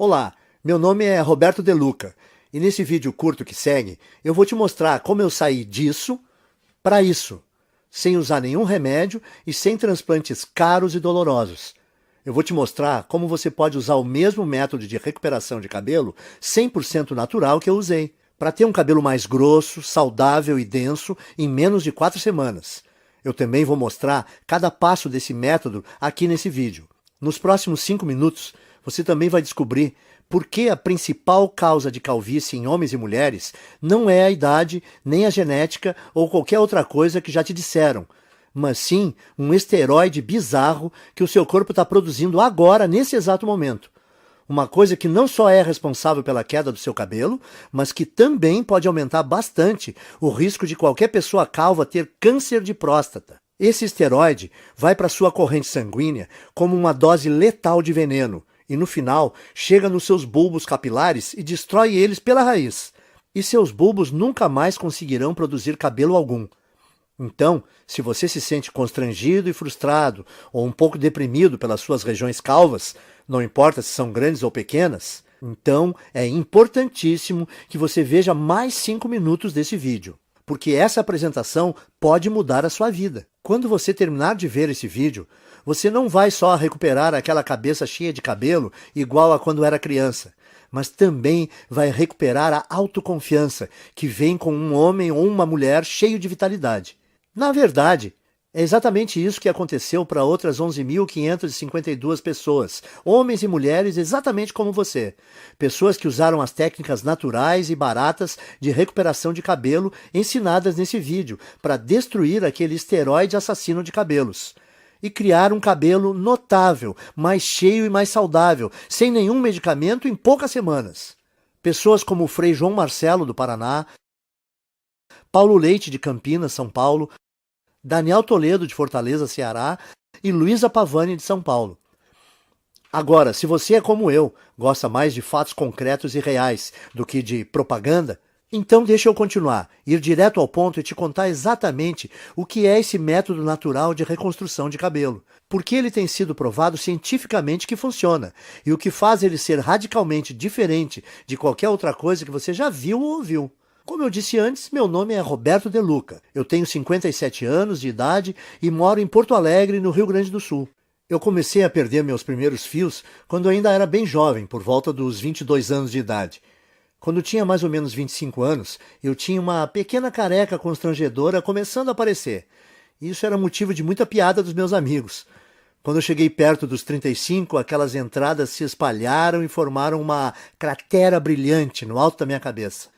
Olá, meu nome é Roberto De Luca e nesse vídeo curto que segue eu vou te mostrar como eu saí disso para isso, sem usar nenhum remédio e sem transplantes caros e dolorosos. Eu vou te mostrar como você pode usar o mesmo método de recuperação de cabelo 100% natural que eu usei, para ter um cabelo mais grosso, saudável e denso em menos de 4 semanas. Eu também vou mostrar cada passo desse método aqui nesse vídeo. Nos próximos 5 minutos, você também vai descobrir por que a principal causa de calvície em homens e mulheres não é a idade, nem a genética ou qualquer outra coisa que já te disseram, mas sim um esteroide bizarro que o seu corpo está produzindo agora, nesse exato momento. Uma coisa que não só é responsável pela queda do seu cabelo, mas que também pode aumentar bastante o risco de qualquer pessoa calva ter câncer de próstata. Esse esteroide vai para sua corrente sanguínea como uma dose letal de veneno e no final chega nos seus bulbos capilares e destrói eles pela raiz. E seus bulbos nunca mais conseguirão produzir cabelo algum. Então, se você se sente constrangido e frustrado ou um pouco deprimido pelas suas regiões calvas, não importa se são grandes ou pequenas, então é importantíssimo que você veja mais 5 minutos desse vídeo, porque essa apresentação pode mudar a sua vida. Quando você terminar de ver esse vídeo, você não vai só recuperar aquela cabeça cheia de cabelo igual a quando era criança, mas também vai recuperar a autoconfiança que vem com um homem ou uma mulher cheio de vitalidade. Na verdade, é exatamente isso que aconteceu para outras 11.552 pessoas, homens e mulheres exatamente como você. Pessoas que usaram as técnicas naturais e baratas de recuperação de cabelo ensinadas nesse vídeo para destruir aquele esteroide assassino de cabelos. E criar um cabelo notável, mais cheio e mais saudável, sem nenhum medicamento em poucas semanas. Pessoas como o Frei João Marcelo, do Paraná, Paulo Leite, de Campinas, São Paulo, Daniel Toledo, de Fortaleza, Ceará, e Luísa Pavani, de São Paulo. Agora, se você é como eu, gosta mais de fatos concretos e reais do que de propaganda, então deixa eu continuar, ir direto ao ponto e te contar exatamente o que é esse método natural de reconstrução de cabelo, porque ele tem sido provado cientificamente que funciona, e o que faz ele ser radicalmente diferente de qualquer outra coisa que você já viu ou ouviu. Como eu disse antes, meu nome é Roberto De Luca. Eu tenho 57 anos de idade e moro em Porto Alegre, no Rio Grande do Sul. Eu comecei a perder meus primeiros fios quando ainda era bem jovem, por volta dos 22 anos de idade. Quando tinha mais ou menos 25 anos, eu tinha uma pequena careca constrangedora começando a aparecer. Isso era motivo de muita piada dos meus amigos. Quando eu cheguei perto dos 35, aquelas entradas se espalharam e formaram uma cratera brilhante no alto da minha cabeça.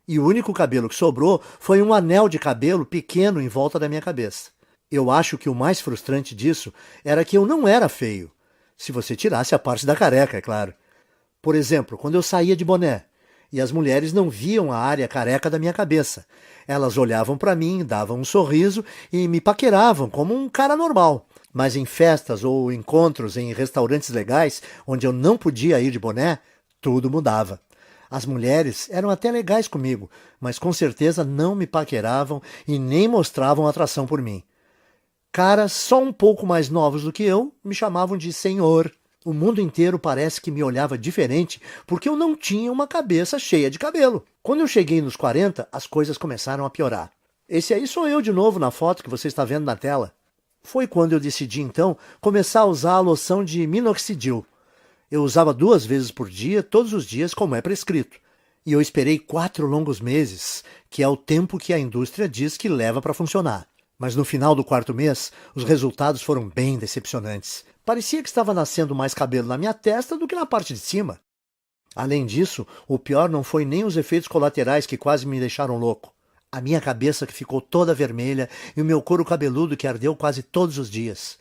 E o único cabelo que sobrou foi um anel de cabelo pequeno em volta da minha cabeça. Eu acho que o mais frustrante disso era que eu não era feio. Se você tirasse a parte da careca, é claro. Por exemplo, quando eu saía de boné, e as mulheres não viam a área careca da minha cabeça. Elas olhavam para mim, davam um sorriso e me paqueravam como um cara normal. Mas em festas ou encontros em restaurantes legais, onde eu não podia ir de boné, tudo mudava. As mulheres eram até legais comigo, mas com certeza não me paqueravam e nem mostravam atração por mim. Caras só um pouco mais novos do que eu me chamavam de senhor. O mundo inteiro parece que me olhava diferente porque eu não tinha uma cabeça cheia de cabelo. Quando eu cheguei nos 40, as coisas começaram a piorar. Esse aí sou eu de novo na foto que você está vendo na tela. Foi quando eu decidi então começar a usar a loção de minoxidil. Eu usava 2 vezes por dia, todos os dias, como é prescrito. E eu esperei 4 longos meses, que é o tempo que a indústria diz que leva para funcionar. Mas no final do 4º mês, os resultados foram bem decepcionantes. Parecia que estava nascendo mais cabelo na minha testa do que na parte de cima. Além disso, o pior não foi nem os efeitos colaterais que quase me deixaram louco. A minha cabeça que ficou toda vermelha e o meu couro cabeludo que ardeu quase todos os dias.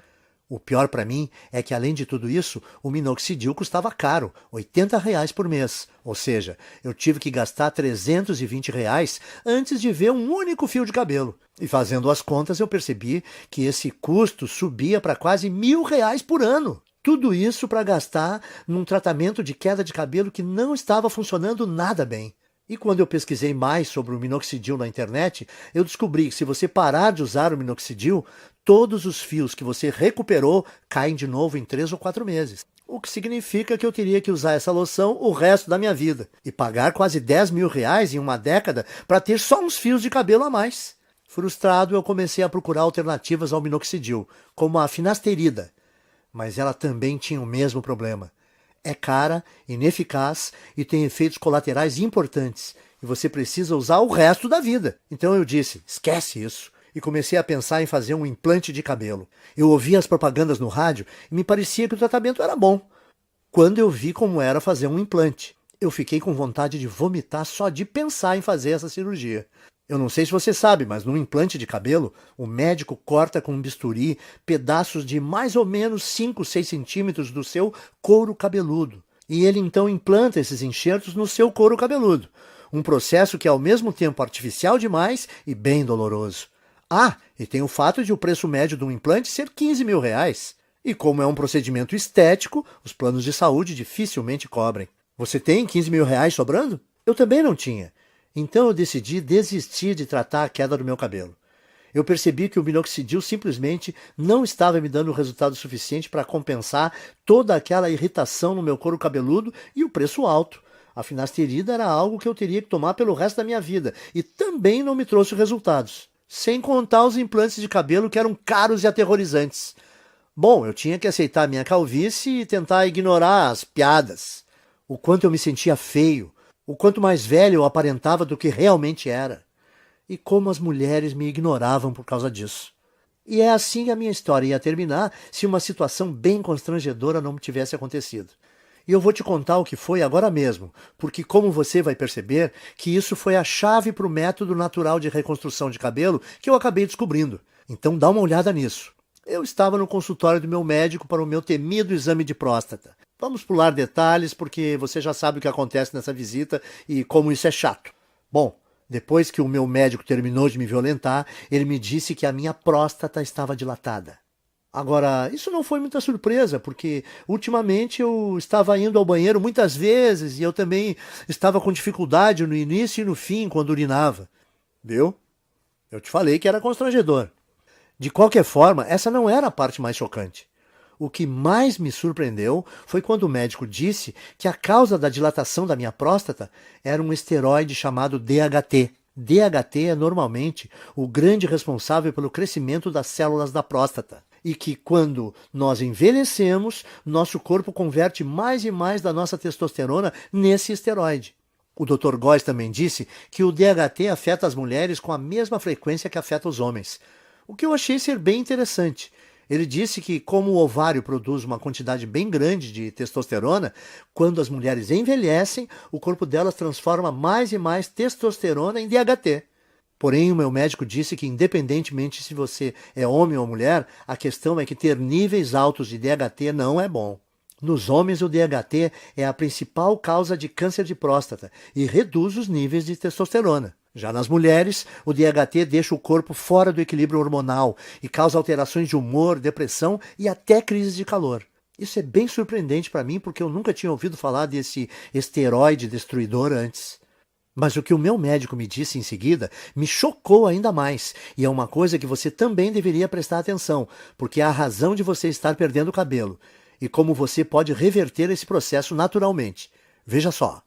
O pior para mim é que, além de tudo isso, o minoxidil custava caro, R$ 80 por mês. Ou seja, eu tive que gastar R$ 320 antes de ver um único fio de cabelo. E fazendo as contas, eu percebi que esse custo subia para quase R$ 1.000 por ano. Tudo isso para gastar num tratamento de queda de cabelo que não estava funcionando nada bem. E quando eu pesquisei mais sobre o minoxidil na internet, eu descobri que se você parar de usar o minoxidil, todos os fios que você recuperou caem de novo em 3 ou 4 meses. o que significa que eu teria que usar essa loção o resto da minha vida e pagar quase 10 mil reais em uma década para ter só uns fios de cabelo a mais. Frustrado, eu comecei a procurar alternativas ao minoxidil, como a finasterida, mas ela também tinha o mesmo problema. É cara, ineficaz e tem efeitos colaterais importantes, e você precisa usar o resto da vida. Então eu disse, esquece isso, e comecei a pensar em fazer um implante de cabelo. Eu ouvia as propagandas no rádio e me parecia que o tratamento era bom. Quando eu vi como era fazer um implante, eu fiquei com vontade de vomitar só de pensar em fazer essa cirurgia. Eu não sei se você sabe, mas num implante de cabelo, o médico corta com um bisturi pedaços de mais ou menos 5, 6 centímetros do seu couro cabeludo. E ele então implanta esses enxertos no seu couro cabeludo. Um processo que é ao mesmo tempo artificial demais e bem doloroso. Ah, e tem o fato de o preço médio de um implante ser 15 mil reais. E como é um procedimento estético, os planos de saúde dificilmente cobrem. Você tem 15 mil reais sobrando? Eu também não tinha. Então eu decidi desistir de tratar a queda do meu cabelo. Eu percebi que o minoxidil simplesmente não estava me dando resultado suficiente para compensar toda aquela irritação no meu couro cabeludo e o preço alto. A finasterida era algo que eu teria que tomar pelo resto da minha vida e também não me trouxe resultados. Sem contar os implantes de cabelo que eram caros e aterrorizantes. Bom, eu tinha que aceitar minha calvície e tentar ignorar as piadas. O quanto eu me sentia feio. O quanto mais velho eu aparentava do que realmente era. E como as mulheres me ignoravam por causa disso. E é assim que a minha história ia terminar se uma situação bem constrangedora não tivesse acontecido. E eu vou te contar o que foi agora mesmo, porque como você vai perceber, que isso foi a chave para o método natural de reconstrução de cabelo que eu acabei descobrindo. Então dá uma olhada nisso. Eu estava no consultório do meu médico para o meu temido exame de próstata. Vamos pular detalhes, porque você já sabe o que acontece nessa visita e como isso é chato. Bom, depois que o meu médico terminou de me violentar, ele me disse que a minha próstata estava dilatada. Agora, isso não foi muita surpresa, porque ultimamente eu estava indo ao banheiro muitas vezes e eu também estava com dificuldade no início e no fim quando urinava. Viu? Eu te falei que era constrangedor. De qualquer forma, essa não era a parte mais chocante. O que mais me surpreendeu foi quando o médico disse que a causa da dilatação da minha próstata era um esteroide chamado DHT. DHT é normalmente o grande responsável pelo crescimento das células da próstata. E que quando nós envelhecemos, nosso corpo converte mais e mais da nossa testosterona nesse esteroide. O Dr. Góes também disse que o DHT afeta as mulheres com a mesma frequência que afeta os homens. O que eu achei ser bem interessante. Ele disse que, como o ovário produz uma quantidade bem grande de testosterona, quando as mulheres envelhecem, o corpo delas transforma mais e mais testosterona em DHT. Porém, o meu médico disse que, independentemente se você é homem ou mulher, a questão é que ter níveis altos de DHT não é bom. Nos homens, o DHT é a principal causa de câncer de próstata e reduz os níveis de testosterona. Já nas mulheres, o DHT deixa o corpo fora do equilíbrio hormonal e causa alterações de humor, depressão e até crises de calor. Isso é bem surpreendente para mim porque eu nunca tinha ouvido falar desse esteroide destruidor antes. Mas o que o meu médico me disse em seguida me chocou ainda mais, e é uma coisa que você também deveria prestar atenção, porque é a razão de você estar perdendo o cabelo, e como você pode reverter esse processo naturalmente. Veja só.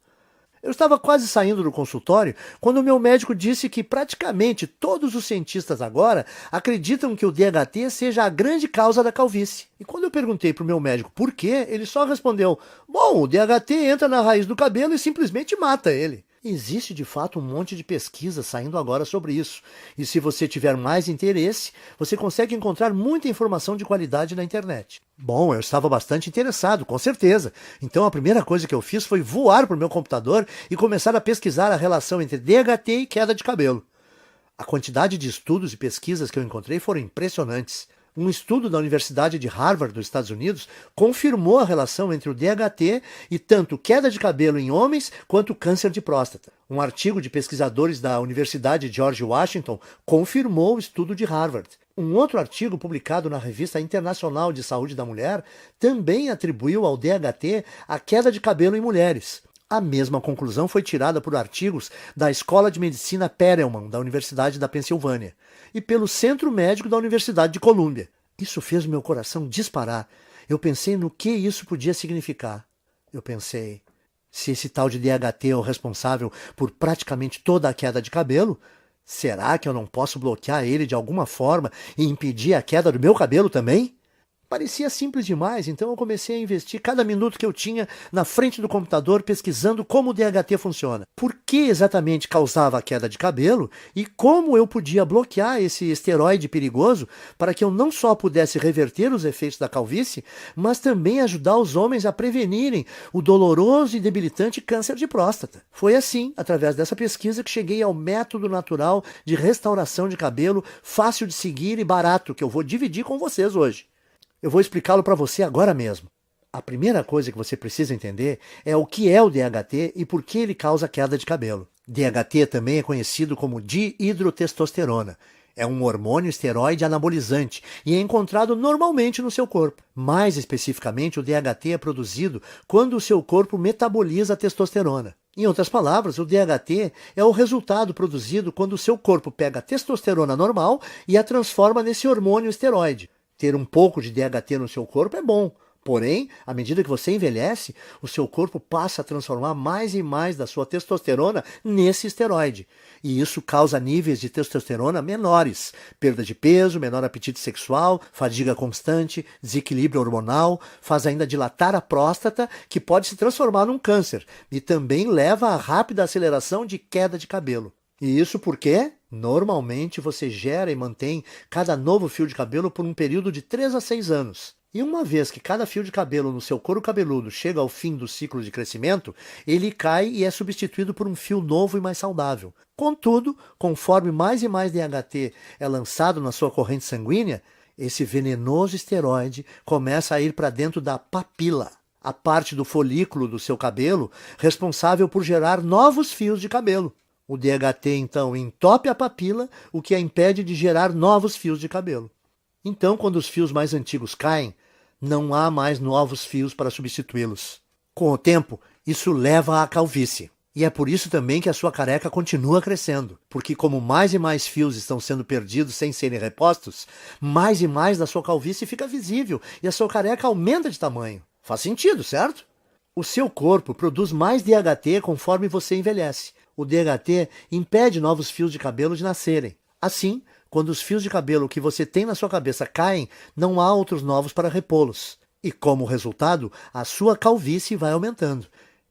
Eu estava quase saindo do consultório quando o meu médico disse que praticamente todos os cientistas agora acreditam que o DHT seja a grande causa da calvície. E quando eu perguntei para o meu médico por quê, ele só respondeu: bom, o DHT entra na raiz do cabelo e simplesmente mata ele. Existe de fato um monte de pesquisa saindo agora sobre isso. E se você tiver mais interesse, você consegue encontrar muita informação de qualidade na internet. Bom, eu estava bastante interessado, com certeza. Então a primeira coisa que eu fiz foi voar para o meu computador e começar a pesquisar a relação entre DHT e queda de cabelo. A quantidade de estudos e pesquisas que eu encontrei foram impressionantes. Um estudo da Universidade de Harvard, dos Estados Unidos, confirmou a relação entre o DHT e tanto queda de cabelo em homens quanto câncer de próstata. Um artigo de pesquisadores da Universidade George Washington confirmou o estudo de Harvard. Um outro artigo publicado na Revista Internacional de Saúde da Mulher também atribuiu ao DHT a queda de cabelo em mulheres. A mesma conclusão foi tirada por artigos da Escola de Medicina Perelman, da Universidade da Pensilvânia, e pelo Centro Médico da Universidade de Colômbia. Isso fez meu coração disparar. Eu pensei no que isso podia significar. Eu pensei, se esse tal de DHT é o responsável por praticamente toda a queda de cabelo, será que eu não posso bloquear ele de alguma forma e impedir a queda do meu cabelo também? Parecia simples demais, então eu comecei a investir cada minuto que eu tinha na frente do computador pesquisando como o DHT funciona. Por que exatamente causava a queda de cabelo e como eu podia bloquear esse esteroide perigoso para que eu não só pudesse reverter os efeitos da calvície, mas também ajudar os homens a prevenirem o doloroso e debilitante câncer de próstata. Foi assim, através dessa pesquisa, que cheguei ao método natural de restauração de cabelo, fácil de seguir e barato, que eu vou dividir com vocês hoje. Eu vou explicá-lo para você agora mesmo. A primeira coisa que você precisa entender é o que é o DHT e por que ele causa queda de cabelo. DHT também é conhecido como dihidrotestosterona. É um hormônio esteroide anabolizante e é encontrado normalmente no seu corpo. Mais especificamente, o DHT é produzido quando o seu corpo metaboliza a testosterona. Em outras palavras, o DHT é o resultado produzido quando o seu corpo pega a testosterona normal e a transforma nesse hormônio esteroide. Ter um pouco de DHT no seu corpo é bom, porém, à medida que você envelhece, o seu corpo passa a transformar mais e mais da sua testosterona nesse esteroide. E isso causa níveis de testosterona menores, perda de peso, menor apetite sexual, fadiga constante, desequilíbrio hormonal, faz ainda dilatar a próstata, que pode se transformar num câncer, e também leva a rápida aceleração de queda de cabelo. E isso porque, normalmente, você gera e mantém cada novo fio de cabelo por um período de 3 a 6 anos. E uma vez que cada fio de cabelo no seu couro cabeludo chega ao fim do ciclo de crescimento, ele cai e é substituído por um fio novo e mais saudável. Contudo, conforme mais e mais DHT é lançado na sua corrente sanguínea, esse venenoso esteroide começa a ir para dentro da papila, a parte do folículo do seu cabelo responsável por gerar novos fios de cabelo. O DHT, então, entope a papila, o que a impede de gerar novos fios de cabelo. Então, quando os fios mais antigos caem, não há mais novos fios para substituí-los. Com o tempo, isso leva à calvície. E é por isso também que a sua careca continua crescendo, porque como mais e mais fios estão sendo perdidos sem serem repostos, mais e mais da sua calvície fica visível e a sua careca aumenta de tamanho. Faz sentido, certo? O seu corpo produz mais DHT conforme você envelhece. O DHT impede novos fios de cabelo de nascerem. Assim, quando os fios de cabelo que você tem na sua cabeça caem, não há outros novos para repô-los. E como resultado, a sua calvície vai aumentando.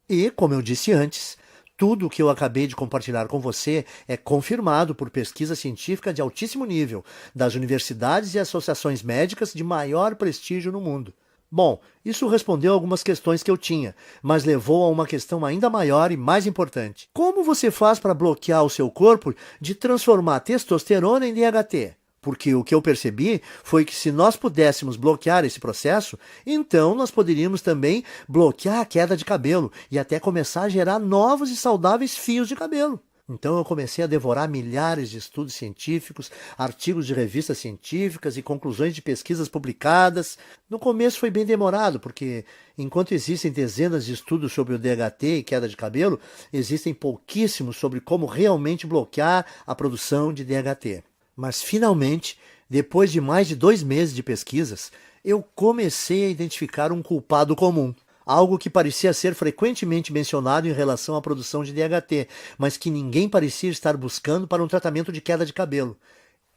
E, como eu disse antes, tudo o que eu acabei de compartilhar com você é confirmado por pesquisa científica de altíssimo nível, das universidades e associações médicas de maior prestígio no mundo. Bom, isso respondeu algumas questões que eu tinha, mas levou a uma questão ainda maior e mais importante. Como você faz para bloquear o seu corpo de transformar testosterona em DHT? Porque o que eu percebi foi que se nós pudéssemos bloquear esse processo, então nós poderíamos também bloquear a queda de cabelo e até começar a gerar novos e saudáveis fios de cabelo. Então eu comecei a devorar milhares de estudos científicos, artigos de revistas científicas e conclusões de pesquisas publicadas. No começo foi bem demorado, porque enquanto existem dezenas de estudos sobre o DHT e queda de cabelo, existem pouquíssimos sobre como realmente bloquear a produção de DHT. Mas finalmente, depois de mais de 2 meses de pesquisas, eu comecei a identificar um culpado comum. Algo que parecia ser frequentemente mencionado em relação à produção de DHT, mas que ninguém parecia estar buscando para um tratamento de queda de cabelo.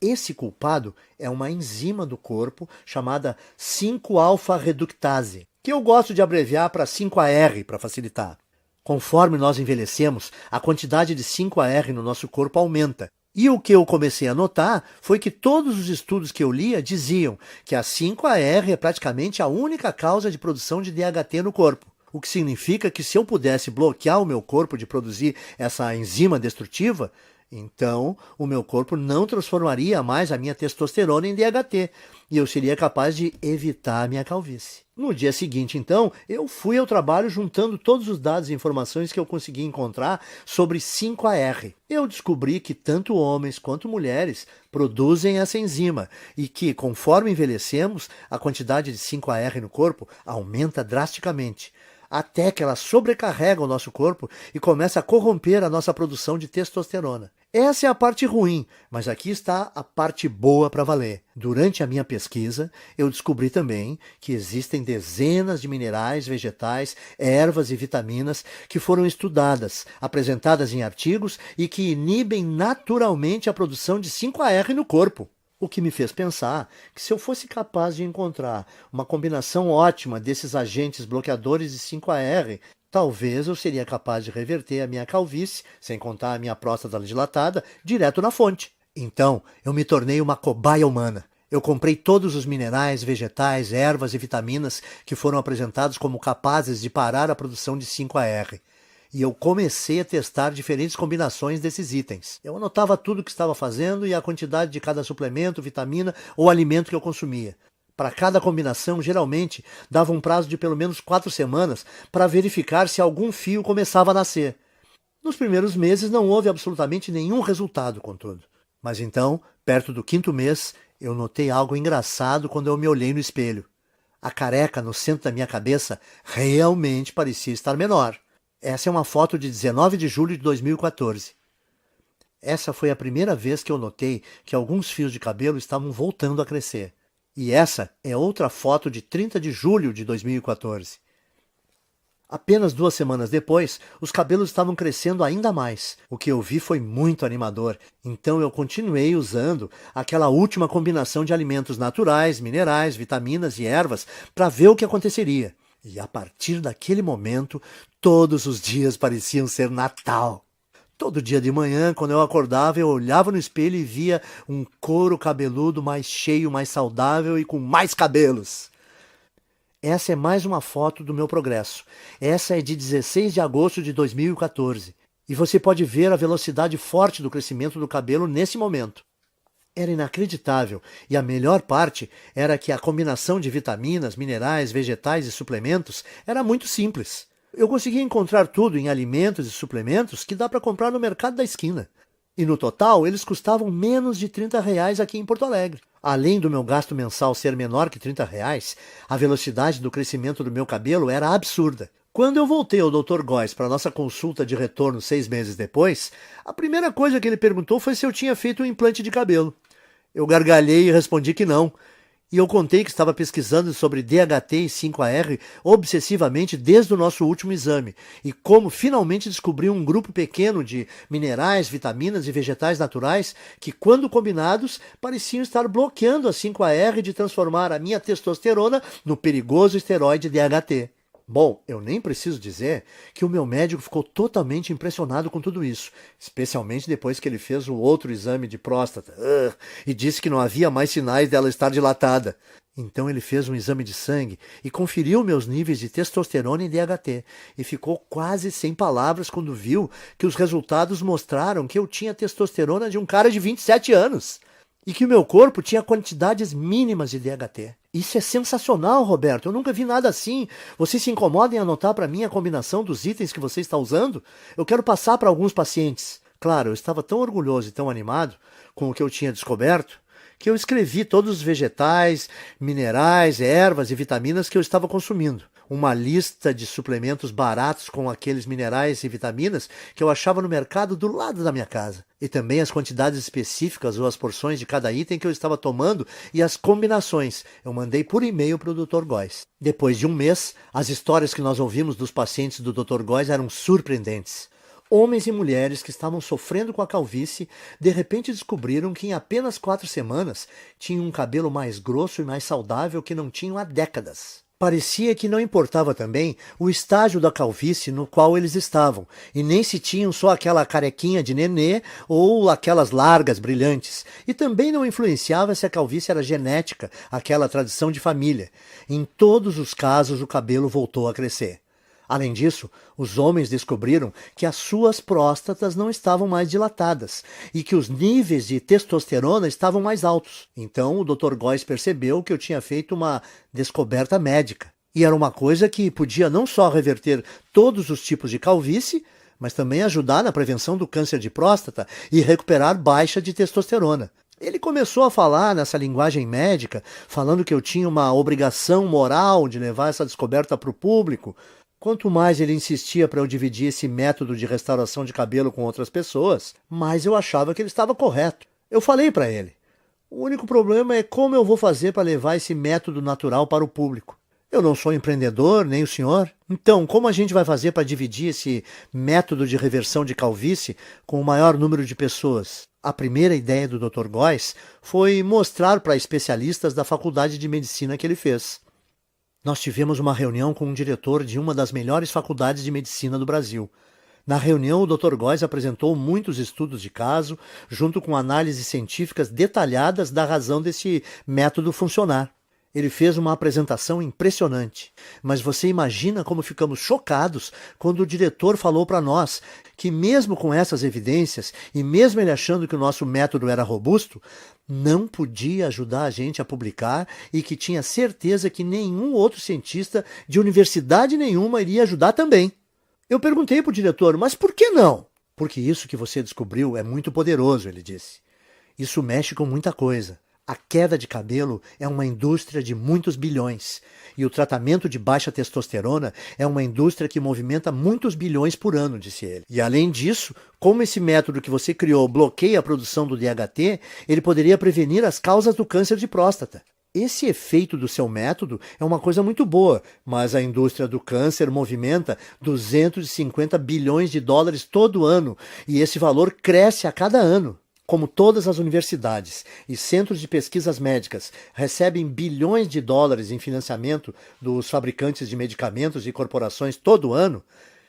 Esse culpado é uma enzima do corpo chamada 5-alfa-reductase, que eu gosto de abreviar para 5-AR para facilitar. Conforme nós envelhecemos, a quantidade de 5-AR no nosso corpo aumenta. E o que eu comecei a notar foi que todos os estudos que eu lia diziam que a 5-AR é praticamente a única causa de produção de DHT no corpo. O que significa que se eu pudesse bloquear o meu corpo de produzir essa enzima destrutiva, então o meu corpo não transformaria mais a minha testosterona em DHT e eu seria capaz de evitar a minha calvície. No dia seguinte, então, eu fui ao trabalho juntando todos os dados e informações que eu consegui encontrar sobre 5-AR. Eu descobri que tanto homens quanto mulheres produzem essa enzima e que, conforme envelhecemos, a quantidade de 5-AR no corpo aumenta drasticamente, até que ela sobrecarrega o nosso corpo e começa a corromper a nossa produção de testosterona. Essa é a parte ruim, mas aqui está a parte boa para valer. Durante a minha pesquisa, eu descobri também que existem dezenas de minerais, vegetais, ervas e vitaminas que foram estudadas, apresentadas em artigos e que inibem naturalmente a produção de 5-AR no corpo. O que me fez pensar que se eu fosse capaz de encontrar uma combinação ótima desses agentes bloqueadores de 5-AR, talvez eu seria capaz de reverter a minha calvície, sem contar a minha próstata dilatada, direto na fonte. Então, eu me tornei uma cobaia humana. Eu comprei todos os minerais, vegetais, ervas e vitaminas que foram apresentados como capazes de parar a produção de 5-AR. E eu comecei a testar diferentes combinações desses itens. Eu anotava tudo o que estava fazendo e a quantidade de cada suplemento, vitamina ou alimento que eu consumia. Para cada combinação, geralmente, dava um prazo de pelo menos 4 semanas para verificar se algum fio começava a nascer. Nos primeiros meses não houve absolutamente nenhum resultado, contudo. Mas então, perto do 5º mês, eu notei algo engraçado quando eu me olhei no espelho. A careca no centro da minha cabeça realmente parecia estar menor. Essa é uma foto de 19 de julho de 2014. Essa foi a primeira vez que eu notei que alguns fios de cabelo estavam voltando a crescer. E essa é outra foto de 30 de julho de 2014. Apenas 2 semanas depois, os cabelos estavam crescendo ainda mais. O que eu vi foi muito animador, então eu continuei usando aquela última combinação de alimentos naturais, minerais, vitaminas e ervas para ver o que aconteceria. E a partir daquele momento, todos os dias pareciam ser Natal. Todo dia de manhã, quando eu acordava, eu olhava no espelho e via um couro cabeludo mais cheio, mais saudável e com mais cabelos. Essa é mais uma foto do meu progresso. Essa é de 16 de agosto de 2014. E você pode ver a velocidade forte do crescimento do cabelo nesse momento. Era inacreditável, e a melhor parte era que a combinação de vitaminas, minerais, vegetais e suplementos era muito simples. Eu conseguia encontrar tudo em alimentos e suplementos que dá para comprar no mercado da esquina. E no total, eles custavam menos de R$ 30 aqui em Porto Alegre. Além do meu gasto mensal ser menor que R$ 30, a velocidade do crescimento do meu cabelo era absurda. Quando eu voltei ao Dr. Góes para nossa consulta de retorno 6 meses depois, a primeira coisa que ele perguntou foi se eu tinha feito um implante de cabelo. Eu gargalhei e respondi que não. E eu contei que estava pesquisando sobre DHT e 5-AR obsessivamente desde o nosso último exame e como finalmente descobri um grupo pequeno de minerais, vitaminas e vegetais naturais que, quando combinados, pareciam estar bloqueando a 5-AR de transformar a minha testosterona no perigoso esteroide DHT. Bom, eu nem preciso dizer que o meu médico ficou totalmente impressionado com tudo isso, especialmente depois que ele fez o outro exame de próstata e disse que não havia mais sinais dela estar dilatada. Então ele fez um exame de sangue e conferiu meus níveis de testosterona e DHT e ficou quase sem palavras quando viu que os resultados mostraram que eu tinha testosterona de um cara de 27 anos. E que o meu corpo tinha quantidades mínimas de DHT. Isso é sensacional, Roberto. Eu nunca vi nada assim. Você se incomoda em anotar para mim a combinação dos itens que você está usando? Eu quero passar para alguns pacientes. Claro, eu estava tão orgulhoso e tão animado com o que eu tinha descoberto que eu escrevi todos os vegetais, minerais, ervas e vitaminas que eu estava consumindo. Uma lista de suplementos baratos com aqueles minerais e vitaminas que eu achava no mercado do lado da minha casa. E também as quantidades específicas ou as porções de cada item que eu estava tomando e as combinações. Eu mandei por e-mail para o Dr. Góes. Depois de um mês, as histórias que nós ouvimos dos pacientes do Dr. Góes eram surpreendentes. Homens e mulheres que estavam sofrendo com a calvície, de repente descobriram que em apenas 4 semanas tinham um cabelo mais grosso e mais saudável que não tinham há décadas. Parecia que não importava também o estágio da calvície no qual eles estavam, e nem se tinham só aquela carequinha de nenê ou aquelas largas brilhantes. E também não influenciava se a calvície era genética, aquela tradição de família. Em todos os casos, o cabelo voltou a crescer. Além disso, os homens descobriram que as suas próstatas não estavam mais dilatadas e que os níveis de testosterona estavam mais altos. Então, o Dr. Góes percebeu que eu tinha feito uma descoberta médica. E era uma coisa que podia não só reverter todos os tipos de calvície, mas também ajudar na prevenção do câncer de próstata e recuperar baixa de testosterona. Ele começou a falar nessa linguagem médica, falando que eu tinha uma obrigação moral de levar essa descoberta para o público. Quanto mais ele insistia para eu dividir esse método de restauração de cabelo com outras pessoas, mais eu achava que ele estava correto. Eu falei para ele: o único problema é como eu vou fazer para levar esse método natural para o público. Eu não sou empreendedor, nem o senhor. Então, como a gente vai fazer para dividir esse método de reversão de calvície com o maior número de pessoas? A primeira ideia do Dr. Góes foi mostrar para especialistas da faculdade de medicina que ele fez. Nós tivemos uma reunião com um diretor de uma das melhores faculdades de medicina do Brasil. Na reunião, o Dr. Góes apresentou muitos estudos de caso, junto com análises científicas detalhadas da razão desse método funcionar. Ele fez uma apresentação impressionante, mas você imagina como ficamos chocados quando o diretor falou para nós que mesmo com essas evidências e mesmo ele achando que o nosso método era robusto, não podia ajudar a gente a publicar e que tinha certeza que nenhum outro cientista de universidade nenhuma iria ajudar também. Eu perguntei para o diretor, mas por que não? Porque isso que você descobriu é muito poderoso, ele disse. Isso mexe com muita coisa. A queda de cabelo é uma indústria de muitos bilhões e o tratamento de baixa testosterona é uma indústria que movimenta muitos bilhões por ano, disse ele. E além disso, como esse método que você criou bloqueia a produção do DHT, ele poderia prevenir as causas do câncer de próstata. Esse efeito do seu método é uma coisa muito boa, mas a indústria do câncer movimenta 250 bilhões de dólares todo ano e esse valor cresce a cada ano. Como todas as universidades e centros de pesquisas médicas recebem bilhões de dólares em financiamento dos fabricantes de medicamentos e corporações todo ano,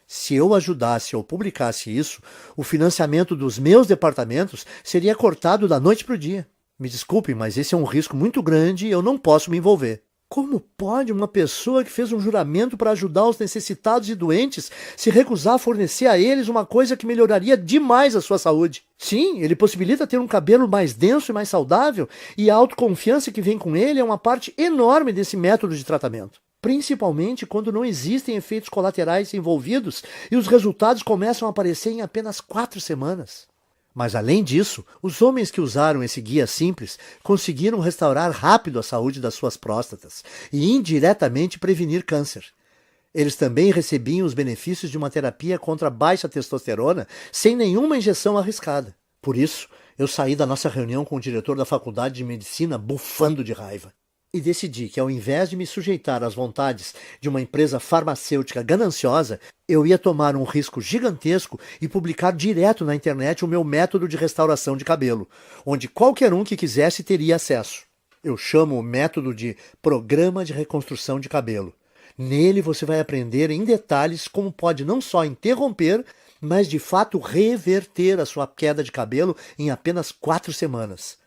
se eu ajudasse ou publicasse isso, o financiamento dos meus departamentos seria cortado da noite para o dia. Me desculpem, mas esse é um risco muito grande e eu não posso me envolver. Como pode uma pessoa que fez um juramento para ajudar os necessitados e doentes se recusar a fornecer a eles uma coisa que melhoraria demais a sua saúde? Sim, ele possibilita ter um cabelo mais denso e mais saudável, e a autoconfiança que vem com ele é uma parte enorme desse método de tratamento. Principalmente quando não existem efeitos colaterais envolvidos e os resultados começam a aparecer em apenas 4 semanas. Mas além disso, os homens que usaram esse guia simples conseguiram restaurar rápido a saúde das suas próstatas e indiretamente prevenir câncer. Eles também recebiam os benefícios de uma terapia contra a baixa testosterona sem nenhuma injeção arriscada. Por isso, eu saí da nossa reunião com o diretor da faculdade de medicina bufando de raiva. E decidi que, ao invés de me sujeitar às vontades de uma empresa farmacêutica gananciosa, eu ia tomar um risco gigantesco e publicar direto na internet o meu método de restauração de cabelo, onde qualquer um que quisesse teria acesso. Eu chamo o método de Programa de Reconstrução de Cabelo. Nele você vai aprender em detalhes como pode não só interromper, mas de fato reverter a sua queda de cabelo em apenas 4 semanas.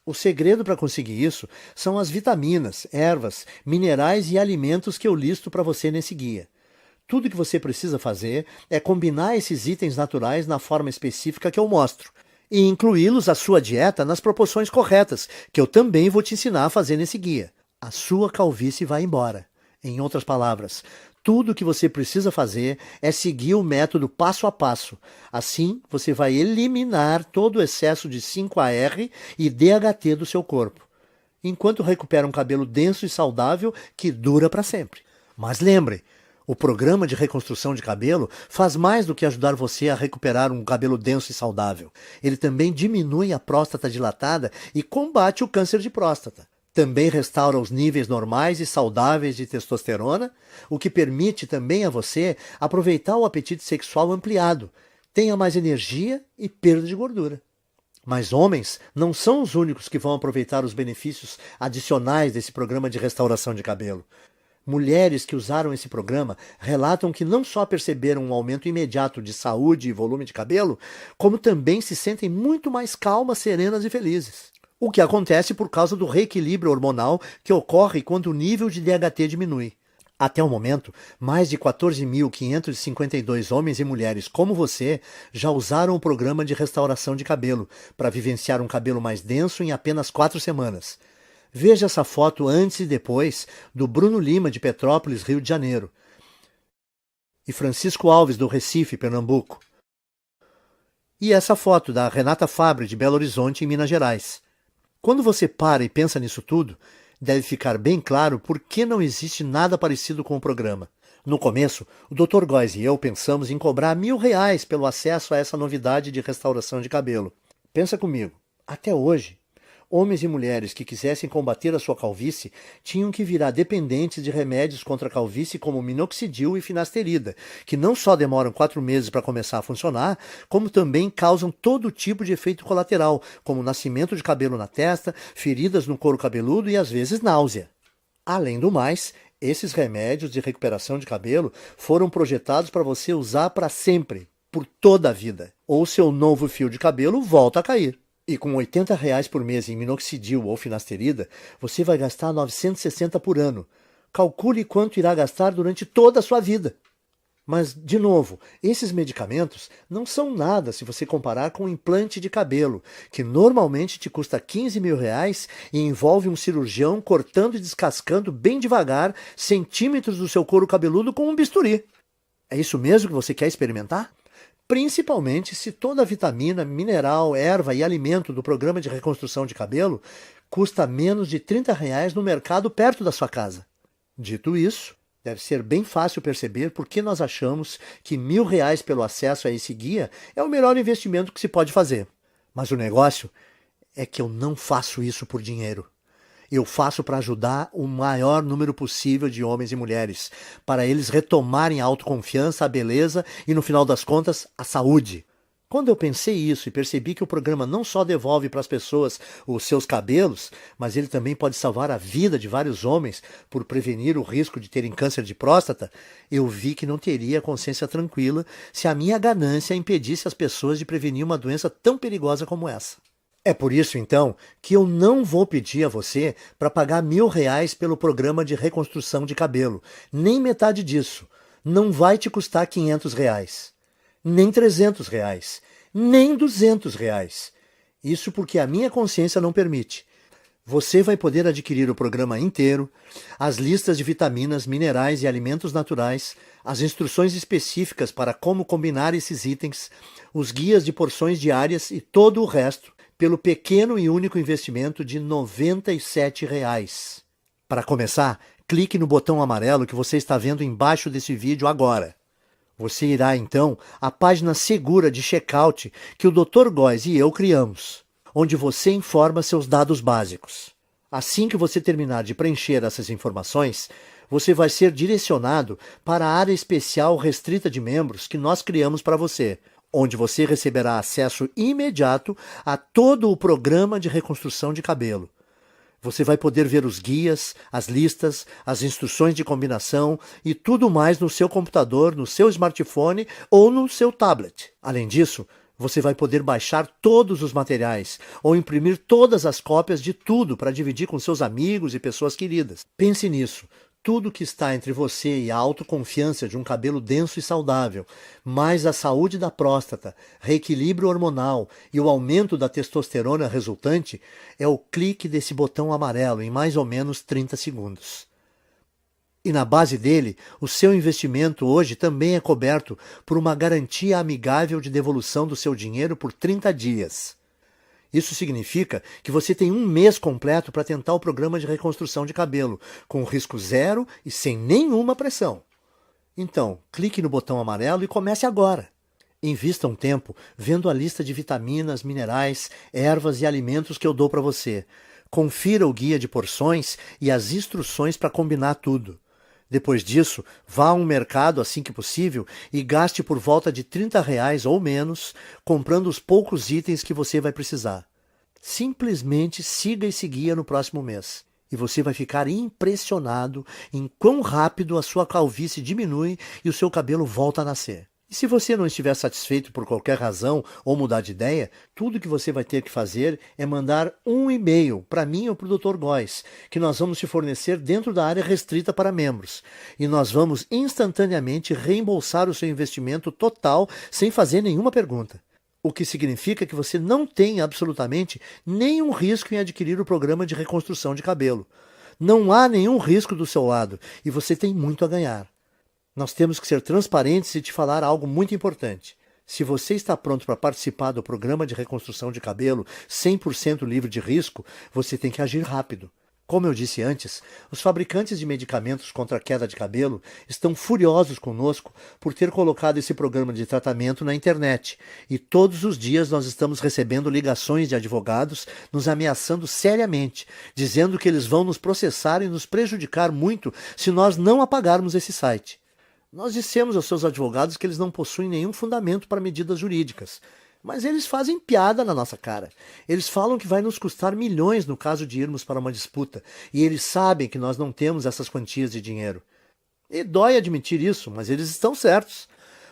O segredo para conseguir isso são as vitaminas, ervas, minerais e alimentos que eu listo para você nesse guia. Tudo que você precisa fazer é combinar esses itens naturais na forma específica que eu mostro e incluí-los à sua dieta nas proporções corretas, que eu também vou te ensinar a fazer nesse guia. A sua calvície vai embora. Em outras palavras, tudo o que você precisa fazer é seguir o método passo a passo. Assim, você vai eliminar todo o excesso de 5-AR e DHT do seu corpo, enquanto recupera um cabelo denso e saudável que dura para sempre. Mas lembre, o programa de reconstrução de cabelo faz mais do que ajudar você a recuperar um cabelo denso e saudável. Ele também diminui a próstata dilatada e combate o câncer de próstata. Também restaura os níveis normais e saudáveis de testosterona, o que permite também a você aproveitar o apetite sexual ampliado, tenha mais energia e perda de gordura. Mas homens não são os únicos que vão aproveitar os benefícios adicionais desse programa de restauração de cabelo. Mulheres que usaram esse programa relatam que não só perceberam um aumento imediato de saúde e volume de cabelo, como também se sentem muito mais calmas, serenas e felizes. O que acontece por causa do reequilíbrio hormonal que ocorre quando o nível de DHT diminui. Até o momento, mais de 14.552 homens e mulheres como você já usaram o programa de restauração de cabelo para vivenciar um cabelo mais denso em apenas 4 semanas. Veja essa foto antes e depois do Bruno Lima, de Petrópolis, Rio de Janeiro, e Francisco Alves, do Recife, Pernambuco. E essa foto da Renata Fabre, de Belo Horizonte, em Minas Gerais. Quando você para e pensa nisso tudo, deve ficar bem claro por que não existe nada parecido com o programa. No começo, o Dr. Góes e eu pensamos em cobrar R$ 1.000 pelo acesso a essa novidade de restauração de cabelo. Pensa comigo, até hoje, homens e mulheres que quisessem combater a sua calvície tinham que virar dependentes de remédios contra a calvície como minoxidil e finasterida, que não só demoram 4 meses para começar a funcionar, como também causam todo tipo de efeito colateral, como nascimento de cabelo na testa, feridas no couro cabeludo e às vezes náusea. Além do mais, esses remédios de recuperação de cabelo foram projetados para você usar para sempre, por toda a vida. Ou seu novo fio de cabelo volta a cair. E com R$ 80 por mês em minoxidil ou finasterida, você vai gastar 960 por ano. Calcule quanto irá gastar durante toda a sua vida. Mas, de novo, esses medicamentos não são nada se você comparar com um implante de cabelo, que normalmente te custa R$ 15.000 e envolve um cirurgião cortando e descascando bem devagar centímetros do seu couro cabeludo com um bisturi. É isso mesmo que você quer experimentar? Principalmente se toda a vitamina, mineral, erva e alimento do programa de reconstrução de cabelo custa menos de R$ 30 no mercado perto da sua casa. Dito isso, deve ser bem fácil perceber por que nós achamos que R$ 1.000 pelo acesso a esse guia é o melhor investimento que se pode fazer. Mas o negócio é que eu não faço isso por dinheiro. Eu faço para ajudar o maior número possível de homens e mulheres, para eles retomarem a autoconfiança, a beleza e, no final das contas, a saúde. Quando eu pensei isso e percebi que o programa não só devolve para as pessoas os seus cabelos, mas ele também pode salvar a vida de vários homens por prevenir o risco de terem câncer de próstata, eu vi que não teria consciência tranquila se a minha ganância impedisse as pessoas de prevenir uma doença tão perigosa como essa. É por isso, então, que eu não vou pedir a você para pagar R$ 1.000 pelo programa de reconstrução de cabelo. Nem metade disso. Não vai te custar R$ 500. Nem R$ 300. Nem R$ 200. Isso porque a minha consciência não permite. Você vai poder adquirir o programa inteiro, as listas de vitaminas, minerais e alimentos naturais, as instruções específicas para como combinar esses itens, os guias de porções diárias e todo o resto, pelo pequeno e único investimento de R$ 97. Para começar, clique no botão amarelo que você está vendo embaixo desse vídeo agora. Você irá, então, à página segura de checkout que o Dr. Góes e eu criamos, onde você informa seus dados básicos. Assim que você terminar de preencher essas informações, você vai ser direcionado para a área especial restrita de membros que nós criamos para você, onde você receberá acesso imediato a todo o programa de reconstrução de cabelo. Você vai poder ver os guias, as listas, as instruções de combinação e tudo mais no seu computador, no seu smartphone ou no seu tablet. Além disso, você vai poder baixar todos os materiais ou imprimir todas as cópias de tudo para dividir com seus amigos e pessoas queridas. Pense nisso. Tudo que está entre você e a autoconfiança de um cabelo denso e saudável, mais a saúde da próstata, reequilíbrio hormonal e o aumento da testosterona resultante, é o clique desse botão amarelo em mais ou menos 30 segundos. E na base dele, o seu investimento hoje também é coberto por uma garantia amigável de devolução do seu dinheiro por 30 dias. Isso significa que você tem 1 mês completo para tentar o programa de reconstrução de cabelo, com risco zero e sem nenhuma pressão. Então, clique no botão amarelo e comece agora. Invista um tempo vendo a lista de vitaminas, minerais, ervas e alimentos que eu dou para você. Confira o guia de porções e as instruções para combinar tudo. Depois disso, vá a um mercado assim que possível e gaste por volta de R$ 30 ou menos, comprando os poucos itens que você vai precisar. Simplesmente siga esse guia no próximo mês e você vai ficar impressionado em quão rápido a sua calvície diminui e o seu cabelo volta a nascer. E se você não estiver satisfeito por qualquer razão ou mudar de ideia, tudo que você vai ter que fazer é mandar um e-mail para mim ou para o Dr. Góes, que nós vamos te fornecer dentro da área restrita para membros. E nós vamos instantaneamente reembolsar o seu investimento total sem fazer nenhuma pergunta. O que significa que você não tem absolutamente nenhum risco em adquirir o programa de reconstrução de cabelo. Não há nenhum risco do seu lado e você tem muito a ganhar. Nós temos que ser transparentes e te falar algo muito importante. Se você está pronto para participar do programa de reconstrução de cabelo 100% livre de risco, você tem que agir rápido. Como eu disse antes, os fabricantes de medicamentos contra a queda de cabelo estão furiosos conosco por ter colocado esse programa de tratamento na internet. E todos os dias nós estamos recebendo ligações de advogados nos ameaçando seriamente, dizendo que eles vão nos processar e nos prejudicar muito se nós não apagarmos esse site. Nós dissemos aos seus advogados que eles não possuem nenhum fundamento para medidas jurídicas. Mas eles fazem piada na nossa cara. Eles falam que vai nos custar milhões no caso de irmos para uma disputa. E eles sabem que nós não temos essas quantias de dinheiro. E dói admitir isso, mas eles estão certos.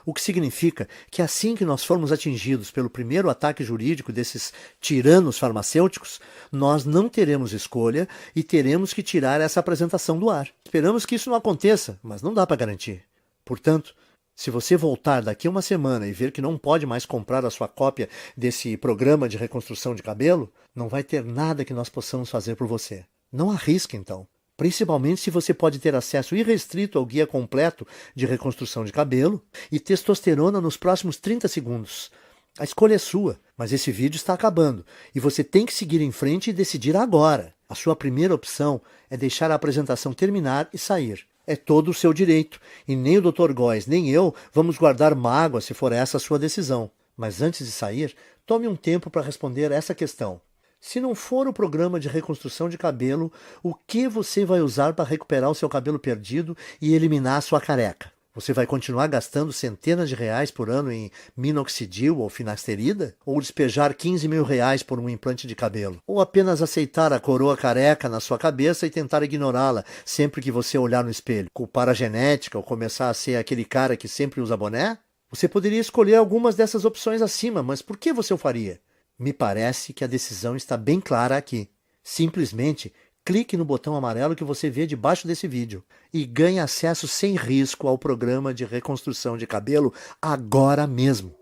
O que significa que assim que nós formos atingidos pelo primeiro ataque jurídico desses tiranos farmacêuticos, nós não teremos escolha e teremos que tirar essa apresentação do ar. Esperamos que isso não aconteça, mas não dá para garantir. Portanto, se você voltar daqui a uma semana e ver que não pode mais comprar a sua cópia desse programa de reconstrução de cabelo, não vai ter nada que nós possamos fazer por você. Não arrisque, então. Principalmente se você pode ter acesso irrestrito ao guia completo de reconstrução de cabelo e testosterona nos próximos 30 segundos. A escolha é sua, mas esse vídeo está acabando e você tem que seguir em frente e decidir agora. A sua primeira opção é deixar a apresentação terminar e sair. É todo o seu direito, e nem o Dr. Góes nem eu vamos guardar mágoa se for essa a sua decisão. Mas antes de sair, tome um tempo para responder essa questão. Se não for o programa de reconstrução de cabelo, o que você vai usar para recuperar o seu cabelo perdido e eliminar a sua careca? Você vai continuar gastando centenas de reais por ano em minoxidil ou finasterida? Ou despejar 15 mil reais por um implante de cabelo? Ou apenas aceitar a coroa careca na sua cabeça e tentar ignorá-la sempre que você olhar no espelho? Culpar a genética ou começar a ser aquele cara que sempre usa boné? Você poderia escolher algumas dessas opções acima, mas por que você o faria? Me parece que a decisão está bem clara aqui. Simplesmente clique no botão amarelo que você vê debaixo desse vídeo e ganhe acesso sem risco ao programa de reconstrução de cabelo agora mesmo.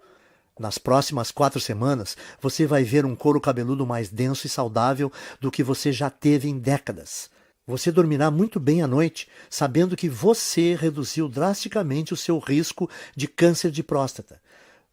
Nas próximas 4 semanas, você vai ver um couro cabeludo mais denso e saudável do que você já teve em décadas. Você dormirá muito bem à noite, sabendo que você reduziu drasticamente o seu risco de câncer de próstata.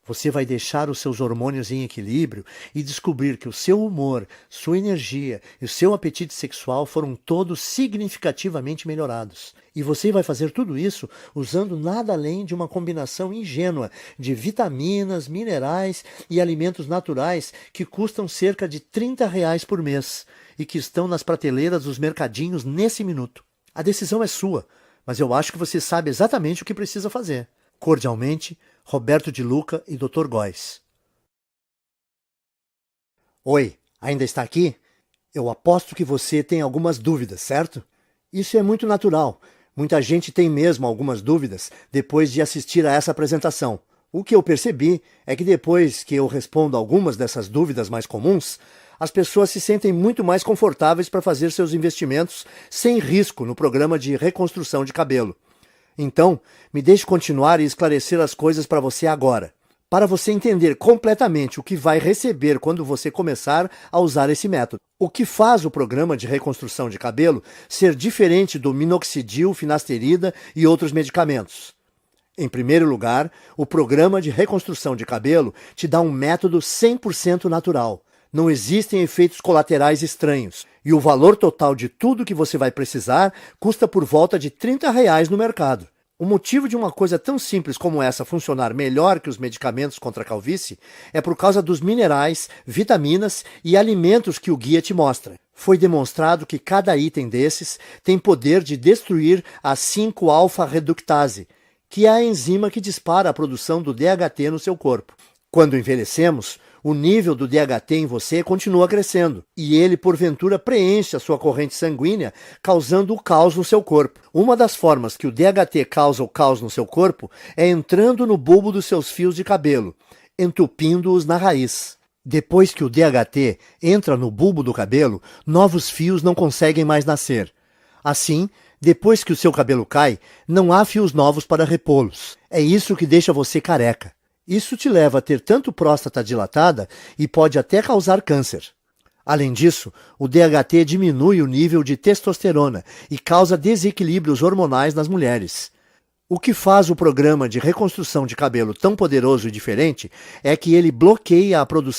Você vai deixar os seus hormônios em equilíbrio e descobrir que o seu humor, sua energia e o seu apetite sexual foram todos significativamente melhorados. E você vai fazer tudo isso usando nada além de uma combinação ingênua de vitaminas, minerais e alimentos naturais que custam cerca de R$30 por mês e que estão nas prateleiras dos mercadinhos nesse minuto. A decisão é sua, mas eu acho que você sabe exatamente o que precisa fazer. Cordialmente, Roberto de Luca e Dr. Góes. Oi, ainda está aqui? Eu aposto que você tem algumas dúvidas, certo? Isso é muito natural. Muita gente tem mesmo algumas dúvidas depois de assistir a essa apresentação. O que eu percebi é que depois que eu respondo algumas dessas dúvidas mais comuns, as pessoas se sentem muito mais confortáveis para fazer seus investimentos sem risco no programa de reconstrução de cabelo. Então, me deixe continuar e esclarecer as coisas para você agora, para você entender completamente o que vai receber quando você começar a usar esse método. O que faz o programa de reconstrução de cabelo ser diferente do minoxidil, finasterida e outros medicamentos? Em primeiro lugar, o programa de reconstrução de cabelo te dá um método 100% natural. Não existem efeitos colaterais estranhos. E o valor total de tudo que você vai precisar custa por volta de R$30 no mercado. O motivo de uma coisa tão simples como essa funcionar melhor que os medicamentos contra a calvície é por causa dos minerais, vitaminas e alimentos que o guia te mostra. Foi demonstrado que cada item desses tem poder de destruir a 5-alfa-reductase, que é a enzima que dispara a produção do DHT no seu corpo. Quando envelhecemos, o nível do DHT em você continua crescendo, e ele, porventura, preenche a sua corrente sanguínea, causando o caos no seu corpo. Uma das formas que o DHT causa o caos no seu corpo é entrando no bulbo dos seus fios de cabelo, entupindo-os na raiz. Depois que o DHT entra no bulbo do cabelo, novos fios não conseguem mais nascer. Assim, depois que o seu cabelo cai, não há fios novos para repô-los. É isso que deixa você careca. Isso te leva a ter tanto próstata dilatada e pode até causar câncer. Além disso, o DHT diminui o nível de testosterona e causa desequilíbrios hormonais nas mulheres. O que faz o programa de reconstrução de cabelo tão poderoso e diferente é que ele bloqueia a produção